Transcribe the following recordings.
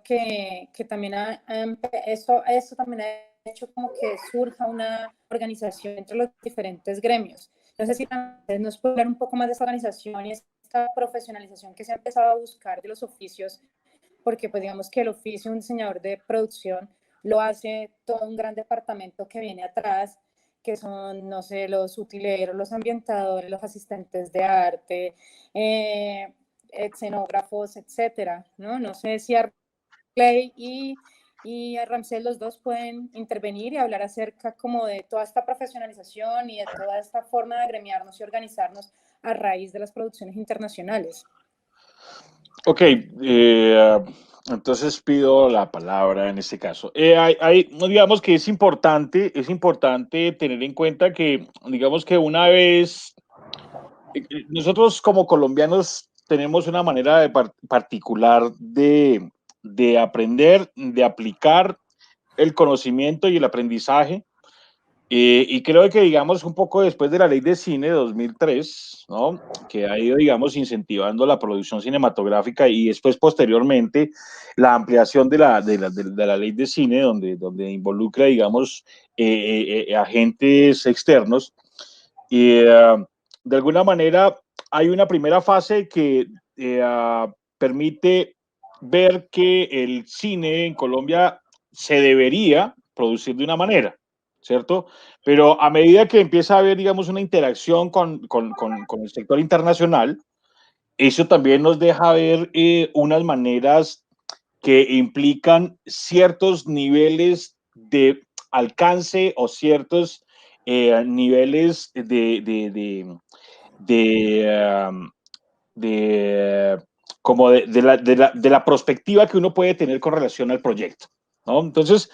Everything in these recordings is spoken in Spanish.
que también eso también ha hecho como que surja una organización entre los diferentes gremios. No sé si también nos puede hablar un poco más de esta organización y esta profesionalización que se ha empezado a buscar de los oficios, porque pues digamos que el oficio de un diseñador de producción lo hace todo un gran departamento que viene atrás, que son, no sé, los utileros, los ambientadores, los asistentes de arte, escenógrafos, etcétera, ¿no? No sé si Clay y a Ramsés, los dos pueden intervenir y hablar acerca como de toda esta profesionalización y de toda esta forma de agremiarnos y organizarnos a raíz de las producciones internacionales. Ok, entonces pido la palabra en este caso. Digamos que es importante tener en cuenta que, digamos que una vez, nosotros como colombianos tenemos una manera particular de aprender, de aplicar el conocimiento y el aprendizaje. Y creo que, digamos, un poco después de la ley de cine de 2003, ¿no? Que ha ido, digamos, incentivando la producción cinematográfica y después, posteriormente, la ampliación de la ley de cine, donde involucra, digamos, agentes externos. Y de alguna manera hay una primera fase que permite ver que el cine en Colombia se debería producir de una manera, ¿cierto? Pero a medida que empieza a haber, digamos, una interacción con el sector internacional, eso también nos deja ver unas maneras que implican ciertos niveles de alcance o ciertos niveles de, um, de, como de la perspectiva que uno puede tener con relación al proyecto, ¿no? Entonces,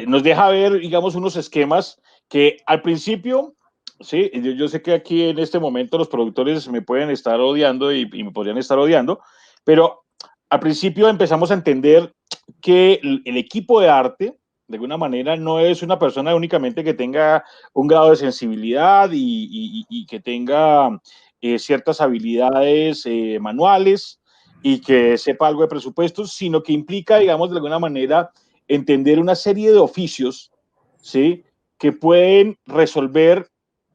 nos deja ver, digamos, unos esquemas que al principio, sí, yo sé que aquí en este momento los productores me pueden estar odiando y me podrían estar odiando, pero al principio empezamos a entender que el equipo de arte, de alguna manera, no es una persona únicamente que tenga un grado de sensibilidad y que tenga ciertas habilidades manuales y que sepa algo de presupuestos, sino que implica, digamos, de alguna manera, entender una serie de oficios, ¿sí? Que pueden resolver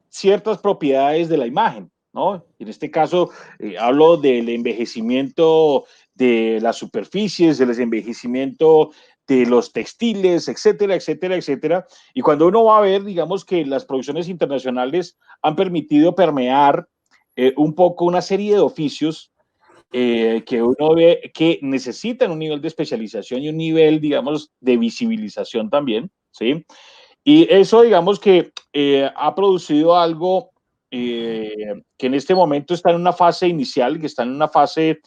ciertas propiedades de la imagen, ¿no? En este caso, hablo del envejecimiento de las superficies, del envejecimiento de los textiles, etcétera, etcétera, etcétera. Y cuando uno va a ver, digamos que las producciones internacionales han permitido permear un poco una serie de oficios que uno ve que necesitan un nivel de especialización y un nivel, digamos, de visibilización también, ¿sí? Y eso, digamos que ha producido algo que en este momento está en una fase inicial, que está en una fase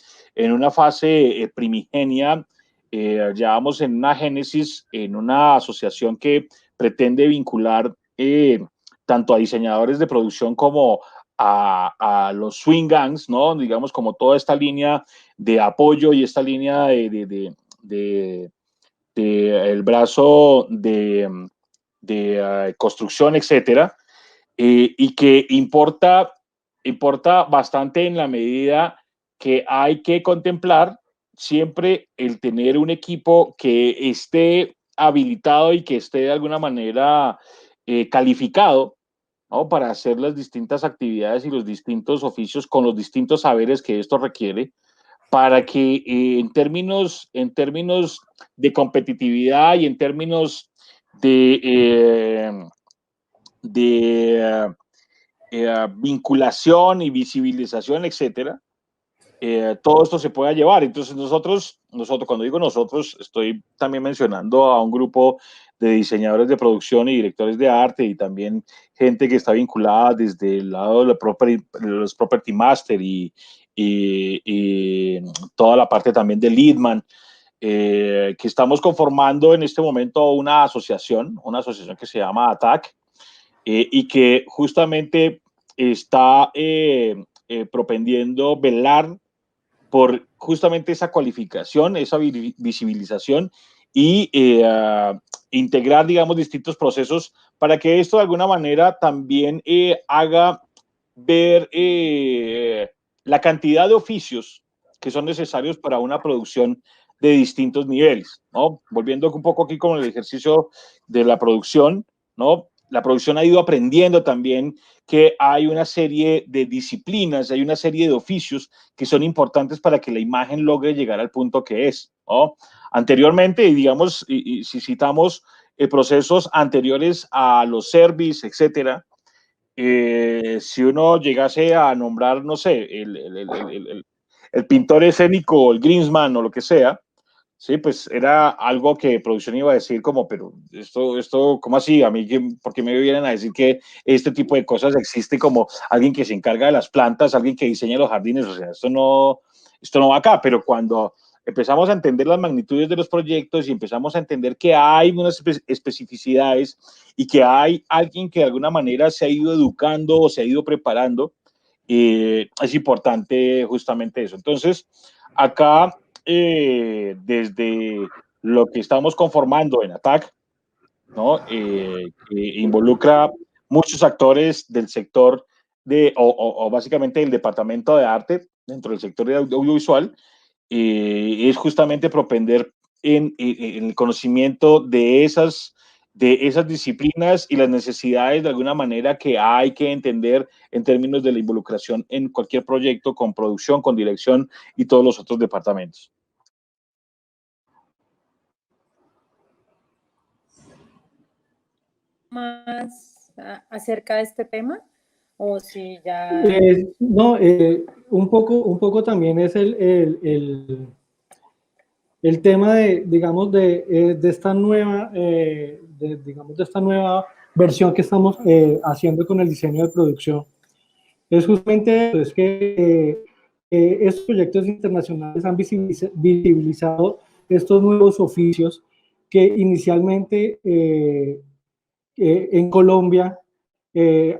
primigenia, ya vamos en una génesis, en una asociación que pretende vincular tanto a diseñadores de producción como a los swing gangs, ¿no? Digamos, como toda esta línea de apoyo y esta línea de el brazo de construcción, etcétera, y que importa bastante en la medida que hay que contemplar siempre el tener un equipo que esté habilitado y que esté de alguna manera calificado, ¿no? Para hacer las distintas actividades y los distintos oficios con los distintos saberes que esto requiere, para que en términos de competitividad y en términos de vinculación y visibilización, etcétera, todo esto se pueda llevar. Entonces cuando digo nosotros, estoy también mencionando a un grupo de diseñadores de producción y directores de arte y también gente que está vinculada desde el lado de los property master y toda la parte también de Leadman, que estamos conformando en este momento una asociación que se llama ATAC, y que justamente está propendiendo velar por justamente esa cualificación, esa visibilización y integrar, digamos, distintos procesos para que esto de alguna manera también haga ver la cantidad de oficios que son necesarios para una producción de distintos niveles, ¿no? Volviendo un poco aquí con el ejercicio de la producción, ¿no? La producción ha ido aprendiendo también que hay una serie de disciplinas, hay una serie de oficios que son importantes para que la imagen logre llegar al punto que es, ¿no? Anteriormente, y digamos, y si citamos procesos anteriores a los service, etcétera, si uno llegase a nombrar, no sé, el pintor escénico, el Greensman o lo que sea, sí, pues era algo que producción iba a decir como, pero ¿cómo así? A mí, ¿por qué me vienen a decir que este tipo de cosas existe como alguien que se encarga de las plantas, alguien que diseña los jardines? O sea, esto no va acá, pero cuando empezamos a entender las magnitudes de los proyectos y empezamos a entender que hay unas especificidades y que hay alguien que de alguna manera se ha ido educando o se ha ido preparando, es importante justamente eso. Entonces, acá, desde lo que estamos conformando en ATAC, ¿no? Que involucra muchos actores del sector o básicamente el departamento de arte dentro del sector de audiovisual, es justamente propender en el conocimiento de esas disciplinas y las necesidades de alguna manera que hay que entender en términos de la involucración en cualquier proyecto con producción, con dirección y todos los otros departamentos. Más acerca de este tema, o si ya... No, un poco también es el tema de, digamos, de esta nueva, digamos, de esta nueva versión que estamos haciendo con el diseño de producción. Es justamente eso, es que estos proyectos internacionales han visibilizado estos nuevos oficios que inicialmente en Colombia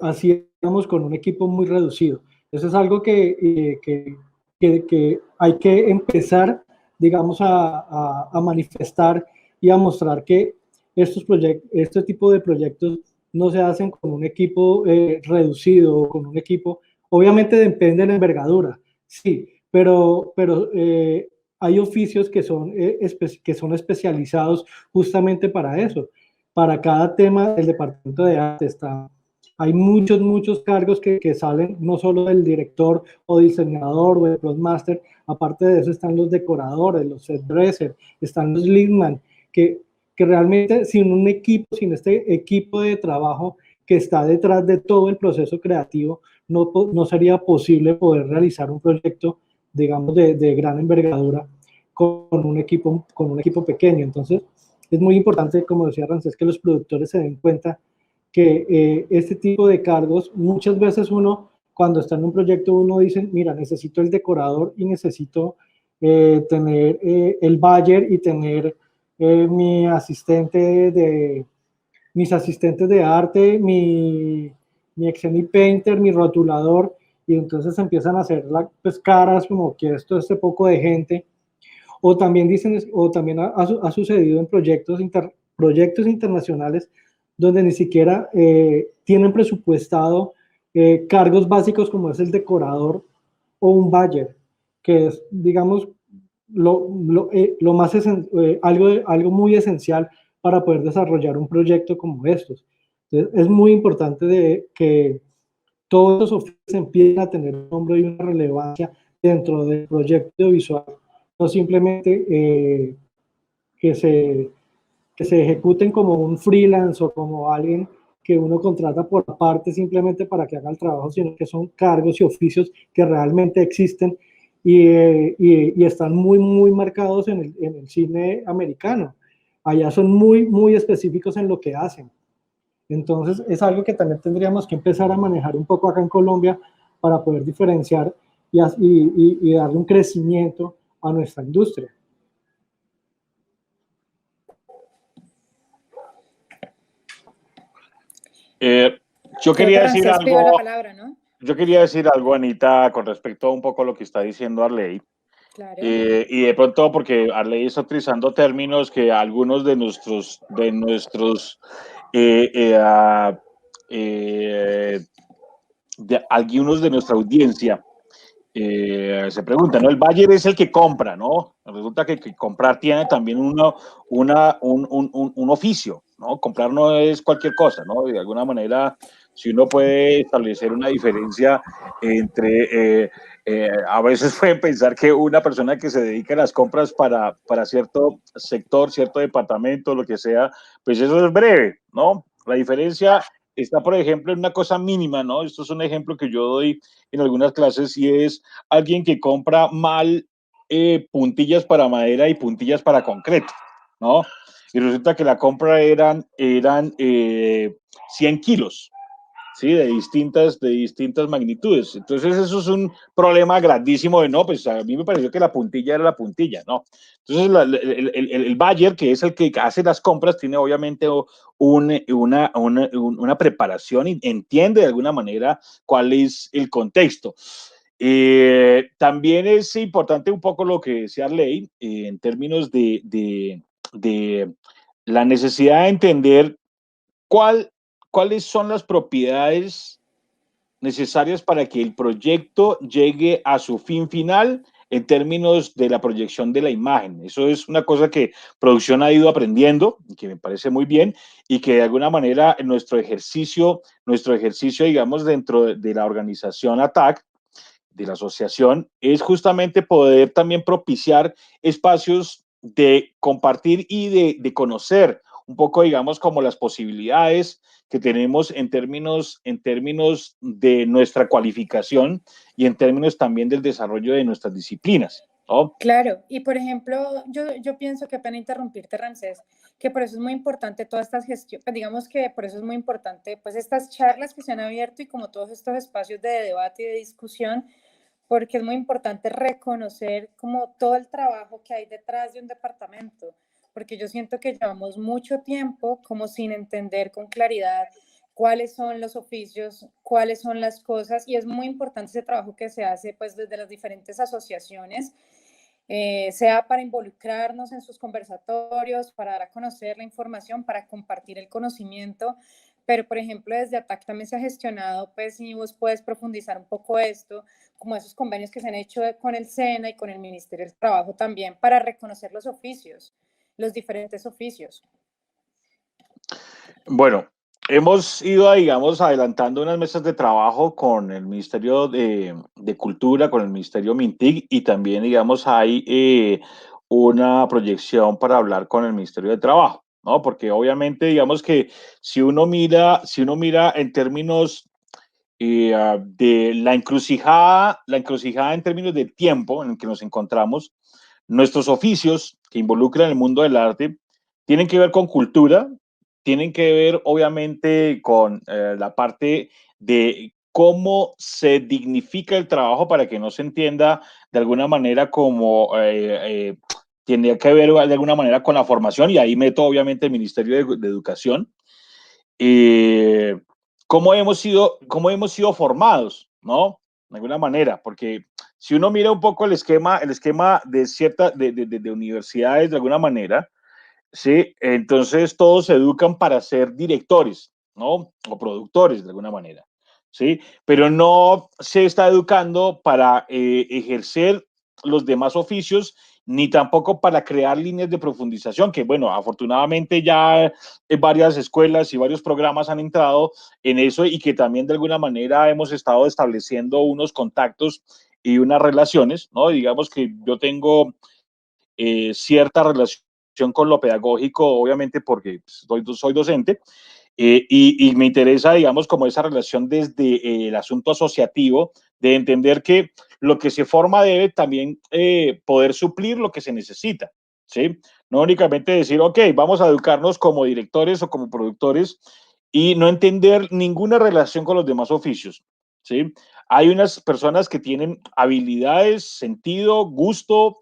hacíamos con un equipo muy reducido. Eso es algo que hay que empezar, digamos, a manifestar y a mostrar que este tipo de proyectos no se hacen con un equipo reducido, con un equipo, obviamente depende de la envergadura, sí, pero hay oficios que son especializados justamente para eso. Para cada tema del departamento de arte hay muchos cargos que salen no solo del director o diseñador o del master, aparte de eso están los decoradores, los set dressers, están los leadman, que realmente sin este equipo de trabajo que está detrás de todo el proceso creativo, no sería posible poder realizar un proyecto, digamos, de gran envergadura con un equipo pequeño. Entonces, es muy importante, como decía Rancés, que los productores se den cuenta que este tipo de cargos, muchas veces uno, cuando está en un proyecto, uno dice, mira, necesito el decorador y necesito tener el buyer y tener mis asistentes de arte, mi Xeni Painter, mi rotulador, y entonces empiezan a hacer pues, caras como que esto es este poco de gente. O también ha sucedido en proyectos internacionales donde ni siquiera tienen presupuestado cargos básicos como es el decorador o un buyer, que es, digamos, algo muy esencial para poder desarrollar un proyecto como estos. Entonces, es muy importante que todos los oficios empiecen a tener un nombre y una relevancia dentro del proyecto visual, no simplemente que se ejecuten como un freelance o como alguien que uno contrata por aparte simplemente para que haga el trabajo, sino que son cargos y oficios que realmente existen y están muy marcados en el cine americano. Allá son muy específicos en lo que hacen. Entonces, es algo que también tendríamos que empezar a manejar un poco acá en Colombia para poder diferenciar y darle un crecimiento a nuestra industria. Yo quería decir algo. La palabra, ¿no? Yo quería decir algo, Anita, con respecto a un poco lo que está diciendo Arley. Claro. Y de pronto, porque Arley está utilizando términos que algunos de algunos de nuestra audiencia se pregunta, ¿no? El buyer es el que compra, ¿no? Resulta que comprar tiene también un oficio, ¿no? Comprar no es cualquier cosa, ¿no? De alguna manera, si uno puede establecer una diferencia entre, a veces pueden pensar que una persona que se dedica a las compras para cierto sector, cierto departamento, lo que sea, pues eso es breve, ¿no? La diferencia está, por ejemplo, en una cosa mínima, ¿no? Esto es un ejemplo que yo doy en algunas clases y es alguien que compra mal puntillas para madera y puntillas para concreto, ¿no? Y resulta que la compra eran 100 kilos, ¿sí? De distintas magnitudes. Entonces eso es un problema grandísimo de, no, pues a mí me pareció que la puntilla era la puntilla, ¿no? Entonces el buyer, que es el que hace las compras, tiene obviamente una preparación y entiende de alguna manera cuál es el contexto. También es importante un poco lo que decía Arley en términos de la necesidad de entender cuáles son las propiedades necesarias para que el proyecto llegue a su fin final en términos de la proyección de la imagen. Eso es una cosa que producción ha ido aprendiendo y que me parece muy bien y que de alguna manera en nuestro ejercicio, digamos, dentro de la organización ATAC, de la asociación, es justamente poder también propiciar espacios de compartir y de conocer un poco, digamos, como las posibilidades que tenemos en términos de nuestra cualificación y en términos también del desarrollo de nuestras disciplinas, ¿no? Claro, y por ejemplo, yo pienso que pena interrumpirte, Ramsés, que por eso es muy importante todas estas gestiones, digamos que por eso es muy importante pues estas charlas que se han abierto y como todos estos espacios de debate y de discusión, porque es muy importante reconocer como todo el trabajo que hay detrás de un departamento, porque yo siento que llevamos mucho tiempo como sin entender con claridad cuáles son los oficios, cuáles son las cosas, y es muy importante ese trabajo que se hace pues desde las diferentes asociaciones, sea para involucrarnos en sus conversatorios, para dar a conocer la información, para compartir el conocimiento, pero por ejemplo desde ATAC también se ha gestionado, pues si vos puedes profundizar un poco esto, como esos convenios que se han hecho con el SENA y con el Ministerio del Trabajo también, para reconocer los oficios, los diferentes oficios. Bueno, hemos ido, digamos, adelantando unas mesas de trabajo con el Ministerio de Cultura, con el Ministerio MINTIC y también, digamos, hay una proyección para hablar con el Ministerio de Trabajo, ¿no? Porque obviamente, digamos que si uno mira en términos de la encrucijada en términos de tiempo en el que nos encontramos, nuestros oficios que involucran el mundo del arte tienen que ver con cultura, tienen que ver obviamente con la parte de cómo se dignifica el trabajo para que no se entienda de alguna manera como tiene que ver de alguna manera con la formación y ahí meto obviamente el Ministerio de Educación. Eh, cómo hemos sido formados, ¿no? De alguna manera, porque si uno mira un poco el esquema de universidades, de alguna manera, ¿sí? Entonces todos se educan para ser directores, ¿no? O productores, de alguna manera, ¿sí? Pero no se está educando para ejercer los demás oficios, ni tampoco para crear líneas de profundización, que bueno, afortunadamente ya varias escuelas y varios programas han entrado en eso y que también de alguna manera hemos estado estableciendo unos contactos y unas relaciones, ¿no? Digamos que yo tengo cierta relación con lo pedagógico, obviamente porque soy docente, y me interesa, digamos, como esa relación desde el asunto asociativo, de entender que lo que se forma debe también poder suplir lo que se necesita, ¿sí? No únicamente decir, ok, vamos a educarnos como directores o como productores y no entender ninguna relación con los demás oficios, ¿sí? Hay unas personas que tienen habilidades, sentido, gusto,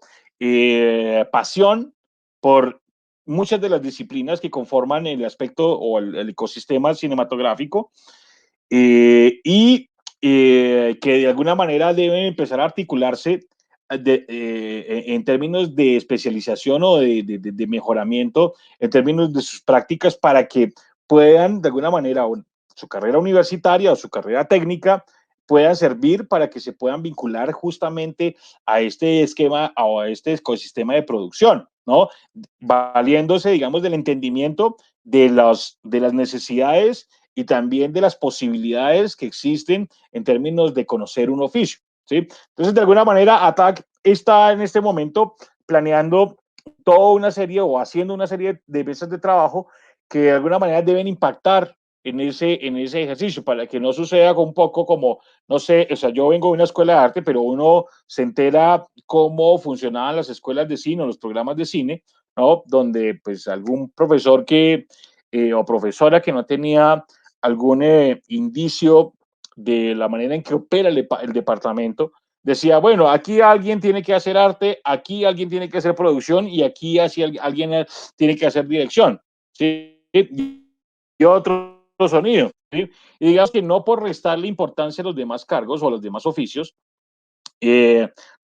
pasión por muchas de las disciplinas que conforman el aspecto o el ecosistema cinematográfico y que de alguna manera deben empezar a articularse en términos de especialización o de mejoramiento, en términos de sus prácticas para que puedan de alguna manera su carrera universitaria o su carrera técnica puedan servir para que se puedan vincular justamente a este esquema o a este ecosistema de producción, ¿no? Valiéndose, digamos, del entendimiento de las necesidades y también de las posibilidades que existen en términos de conocer un oficio, ¿sí? Entonces, de alguna manera, ATAC está en este momento planeando toda una serie o haciendo una serie de mesas de trabajo que de alguna manera deben impactar en ese ejercicio, para que no suceda un poco como, no sé, o sea, yo vengo de una escuela de arte, pero uno se entera cómo funcionaban las escuelas de cine o los programas de cine, ¿no? Donde pues algún profesor o profesora que no tenía algún indicio de la manera en que opera el departamento, decía, bueno, aquí alguien tiene que hacer arte, aquí alguien tiene que hacer producción y aquí así alguien tiene que hacer dirección, ¿sí? Y otro sonido, ¿sí? Y digamos que no por restarle importancia a los demás cargos o a los demás oficios,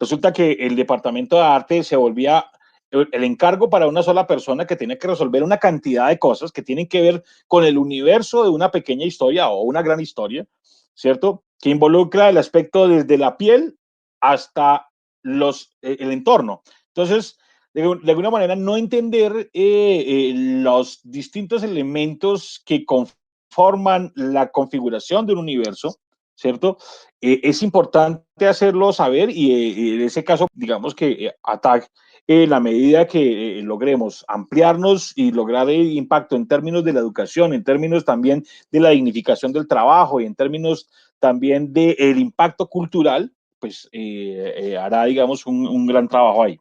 resulta que el departamento de arte se volvía el encargo para una sola persona que tiene que resolver una cantidad de cosas que tienen que ver con el universo de una pequeña historia o una gran historia, ¿cierto? Que involucra el aspecto desde la piel hasta el entorno. Entonces, de alguna manera, no entender los distintos elementos que conforman la configuración de un universo, ¿cierto? Es importante hacerlo saber y en ese caso, digamos que ATAC, la medida que logremos ampliarnos y lograr el impacto en términos de la educación, en términos también de la dignificación del trabajo y en términos también del impacto cultural, pues hará, digamos, un gran trabajo ahí.